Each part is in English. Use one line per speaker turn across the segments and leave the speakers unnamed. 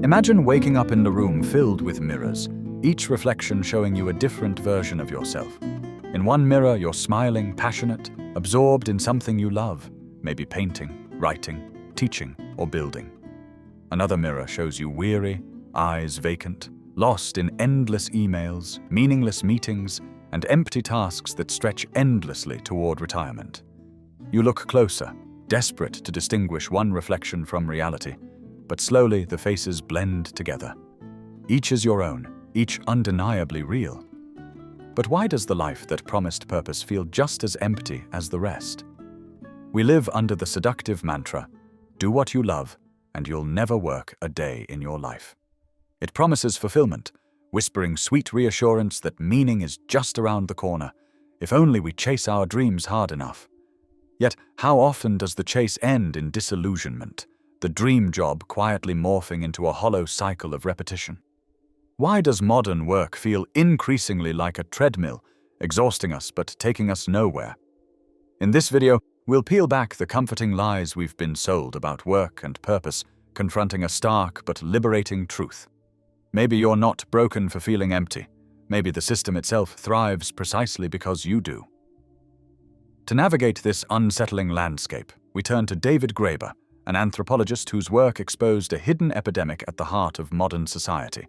Imagine waking up in a room filled with mirrors, each reflection showing you a different version of yourself. In one mirror, you're smiling, passionate, absorbed in something you love, maybe painting, writing, teaching, or building. Another mirror shows you weary, eyes vacant, lost in endless emails, meaningless meetings, and empty tasks that stretch endlessly toward retirement. You look closer, desperate to distinguish one reflection from reality, but slowly the faces blend together. Each is your own, each undeniably real. But why does the life that promised purpose feel just as empty as the rest? We live under the seductive mantra, do what you love, and you'll never work a day in your life. It promises fulfillment, whispering sweet reassurance that meaning is just around the corner, if only we chase our dreams hard enough. Yet, how often does the chase end in disillusionment, the dream job quietly morphing into a hollow cycle of repetition? Why does modern work feel increasingly like a treadmill, exhausting us but taking us nowhere? In this video, we'll peel back the comforting lies we've been sold about work and purpose, confronting a stark but liberating truth. Maybe you're not broken for feeling empty. Maybe the system itself thrives precisely because you do. To navigate this unsettling landscape, we turn to David Graeber, an anthropologist whose work exposed a hidden epidemic at the heart of modern society,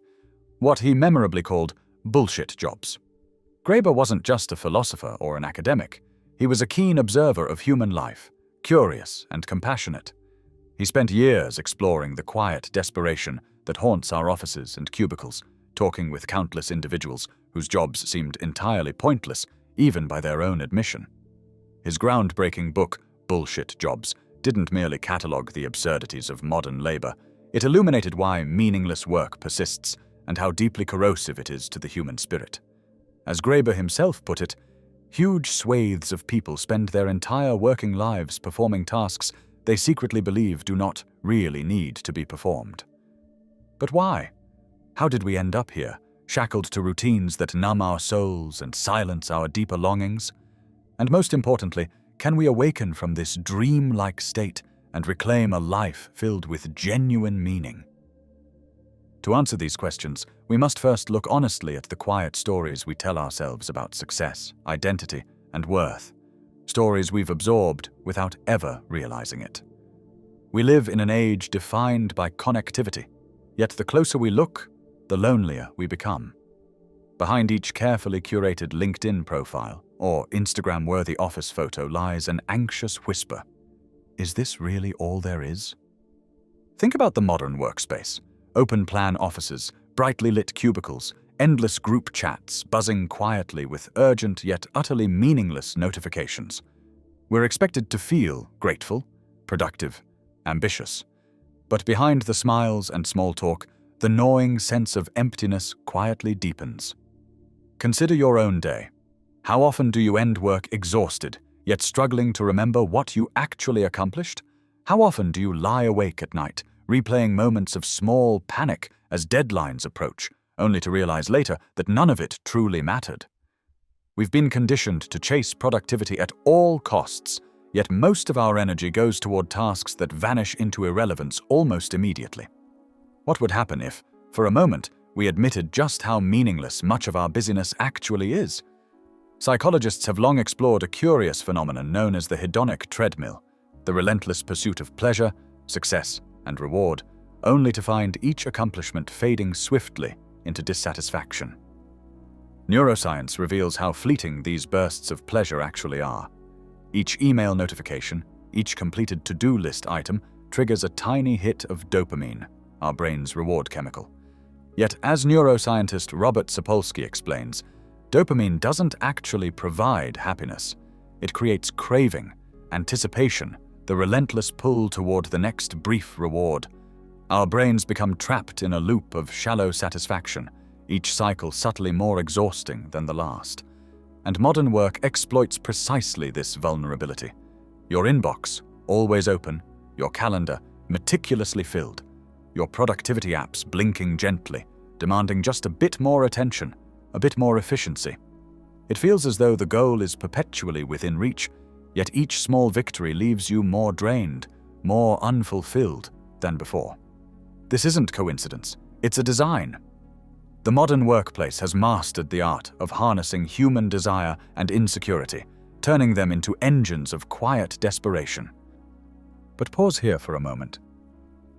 what he memorably called bullshit jobs. Graeber wasn't just a philosopher or an academic. He was a keen observer of human life, curious and compassionate. He spent years exploring the quiet desperation that haunts our offices and cubicles, talking with countless individuals whose jobs seemed entirely pointless, even by their own admission. His groundbreaking book, Bullshit Jobs, didn't merely catalogue the absurdities of modern labor. It illuminated why meaningless work persists and how deeply corrosive it is to the human spirit. As Graeber himself put it, huge swathes of people spend their entire working lives performing tasks they secretly believe do not really need to be performed. But why? How did we end up here, shackled to routines that numb our souls and silence our deeper longings? And most importantly, can we awaken from this dream-like state and reclaim a life filled with genuine meaning? To answer these questions, we must first look honestly at the quiet stories we tell ourselves about success, identity, and worth. Stories we've absorbed without ever realizing it. We live in an age defined by connectivity, yet the closer we look, the lonelier we become. Behind each carefully curated LinkedIn profile or Instagram-worthy office photo lies an anxious whisper. Is this really all there is? Think about the modern workspace. Open-plan offices, brightly lit cubicles, endless group chats buzzing quietly with urgent yet utterly meaningless notifications. We're expected to feel grateful, productive, ambitious. But behind the smiles and small talk, the gnawing sense of emptiness quietly deepens. Consider your own day. How often do you end work exhausted, yet struggling to remember what you actually accomplished? How often do you lie awake at night, replaying moments of small panic as deadlines approach, only to realize later that none of it truly mattered? We've been conditioned to chase productivity at all costs, yet most of our energy goes toward tasks that vanish into irrelevance almost immediately. What would happen if, for a moment, we admitted just how meaningless much of our busyness actually is? Psychologists have long explored a curious phenomenon known as the hedonic treadmill, the relentless pursuit of pleasure, success, and reward, only to find each accomplishment fading swiftly into dissatisfaction. Neuroscience reveals how fleeting these bursts of pleasure actually are. Each email notification, each completed to-do list item triggers a tiny hit of dopamine, our brain's reward chemical. Yet, as neuroscientist Robert Sapolsky explains, dopamine doesn't actually provide happiness. It creates craving, anticipation, the relentless pull toward the next brief reward. Our brains become trapped in a loop of shallow satisfaction, each cycle subtly more exhausting than the last. And modern work exploits precisely this vulnerability. Your inbox, always open, your calendar, meticulously filled, your productivity apps blinking gently, demanding just a bit more attention, a bit more efficiency. It feels as though the goal is perpetually within reach, yet each small victory leaves you more drained, more unfulfilled than before. This isn't coincidence, it's a design. The modern workplace has mastered the art of harnessing human desire and insecurity, turning them into engines of quiet desperation. But pause here for a moment.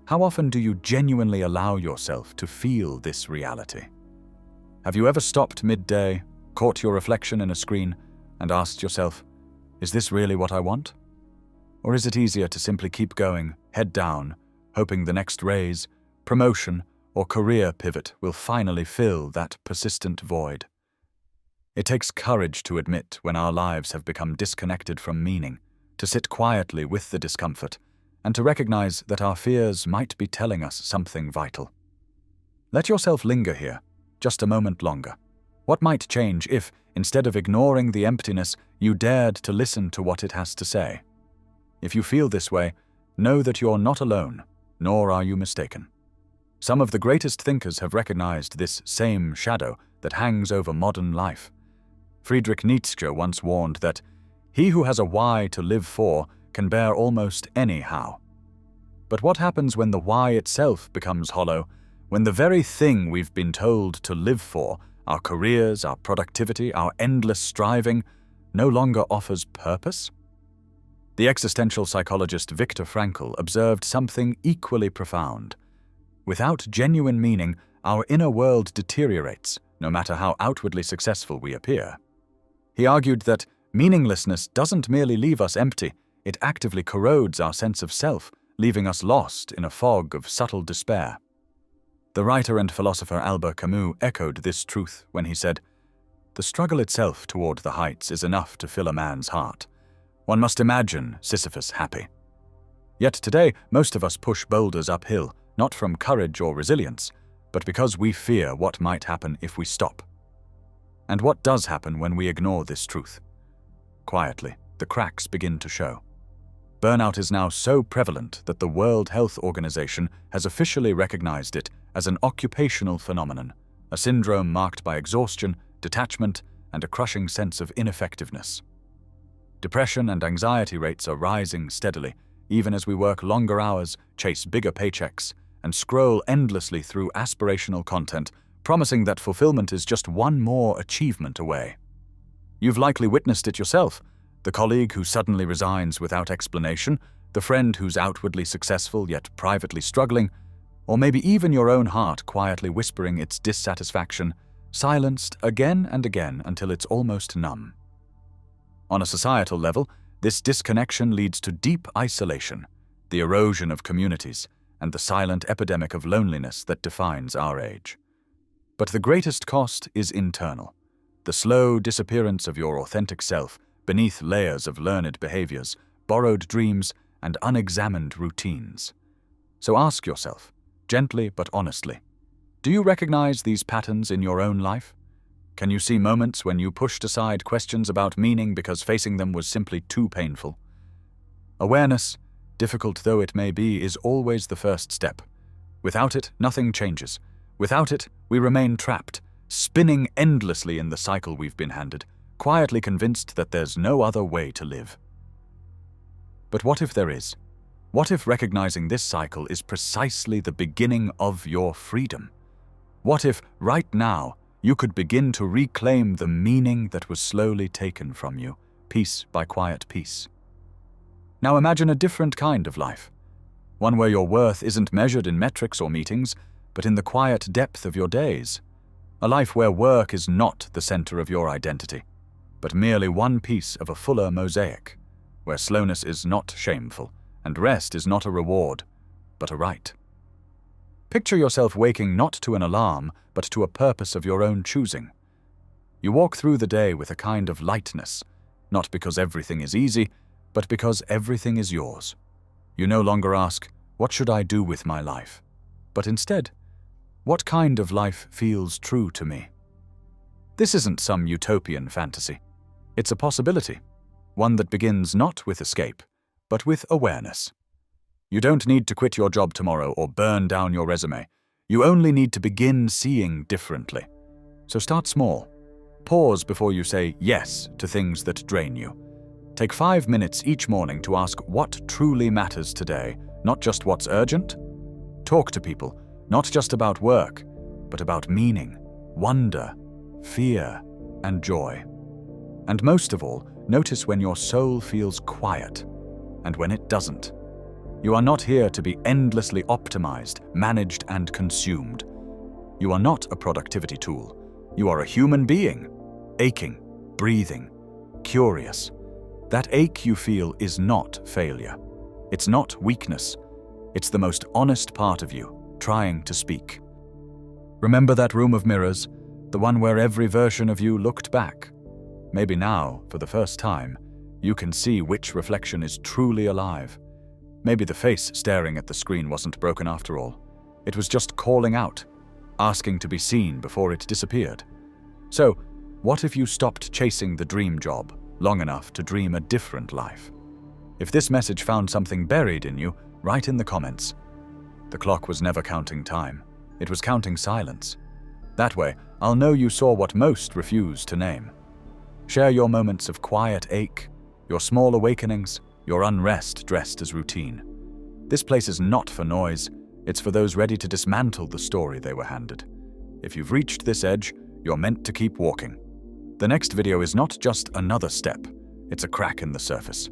How often do you genuinely allow yourself to feel this reality? Have you ever stopped midday, caught your reflection in a screen, and asked yourself, is this really what I want? Or is it easier to simply keep going, head down, hoping the next raise, promotion, or career pivot will finally fill that persistent void? It takes courage to admit when our lives have become disconnected from meaning, to sit quietly with the discomfort, and to recognize that our fears might be telling us something vital. Let yourself linger here, just a moment longer. What might change if, instead of ignoring the emptiness, you dared to listen to what it has to say? If you feel this way, know that you're not alone, nor are you mistaken. Some of the greatest thinkers have recognized this same shadow that hangs over modern life. Friedrich Nietzsche once warned that he who has a why to live for can bear almost any how. But what happens when the why itself becomes hollow, when the very thing we've been told to live for, our careers, our productivity, our endless striving, no longer offers purpose? The existential psychologist Viktor Frankl observed something equally profound. Without genuine meaning, our inner world deteriorates, no matter how outwardly successful we appear. He argued that meaninglessness doesn't merely leave us empty, it actively corrodes our sense of self, leaving us lost in a fog of subtle despair. The writer and philosopher Albert Camus echoed this truth when he said, "The struggle itself toward the heights is enough to fill a man's heart. One must imagine Sisyphus happy." Yet today, most of us push boulders uphill, not from courage or resilience, but because we fear what might happen if we stop. And what does happen when we ignore this truth? Quietly, the cracks begin to show. Burnout is now so prevalent that the World Health Organization has officially recognized it as an occupational phenomenon, a syndrome marked by exhaustion, detachment, and a crushing sense of ineffectiveness. Depression and anxiety rates are rising steadily, even as we work longer hours, chase bigger paychecks, and scroll endlessly through aspirational content, promising that fulfillment is just one more achievement away. You've likely witnessed it yourself: the colleague who suddenly resigns without explanation, the friend who's outwardly successful yet privately struggling, or maybe even your own heart quietly whispering its dissatisfaction, silenced again and again until it's almost numb. On a societal level, this disconnection leads to deep isolation, the erosion of communities, and the silent epidemic of loneliness that defines our age. But the greatest cost is internal, the slow disappearance of your authentic self beneath layers of learned behaviors, borrowed dreams, and unexamined routines. So ask yourself, gently but honestly, do you recognize these patterns in your own life? Can you see moments when you pushed aside questions about meaning because facing them was simply too painful? Awareness, difficult though it may be, is always the first step. Without it, nothing changes. Without it, we remain trapped, spinning endlessly in the cycle we've been handed, quietly convinced that there's no other way to live. But what if there is? What if recognizing this cycle is precisely the beginning of your freedom? What if, right now, you could begin to reclaim the meaning that was slowly taken from you, piece by quiet piece? Now imagine a different kind of life, one where your worth isn't measured in metrics or meetings, but in the quiet depth of your days. A life where work is not the center of your identity, but merely one piece of a fuller mosaic, where slowness is not shameful, and rest is not a reward, but a right. Picture yourself waking not to an alarm, but to a purpose of your own choosing. You walk through the day with a kind of lightness, not because everything is easy, but because everything is yours. You no longer ask, "What should I do with my life?" but instead, "What kind of life feels true to me?" This isn't some utopian fantasy. It's a possibility, one that begins not with escape, but with awareness. You don't need to quit your job tomorrow or burn down your resume. You only need to begin seeing differently. So start small. Pause before you say yes to things that drain you. Take 5 minutes each morning to ask what truly matters today, not just what's urgent. Talk to people, not just about work, but about meaning, wonder, fear, and joy. And most of all, notice when your soul feels quiet and when it doesn't. You are not here to be endlessly optimized, managed, and consumed. You are not a productivity tool. You are a human being, aching, breathing, curious. That ache you feel is not failure. It's not weakness. It's the most honest part of you, trying to speak. Remember that room of mirrors, the one where every version of you looked back? Maybe now, for the first time, you can see which reflection is truly alive. Maybe the face staring at the screen wasn't broken after all. It was just calling out, asking to be seen before it disappeared. So, what if you stopped chasing the dream job long enough to dream a different life? If this message found something buried in you, write in the comments. The clock was never counting time. It was counting silence. That way, I'll know you saw what most refuse to name. Share your moments of quiet ache, your small awakenings, your unrest dressed as routine. This place is not for noise. It's for those ready to dismantle the story they were handed. If you've reached this edge, you're meant to keep walking. The next video is not just another step. It's a crack in the surface.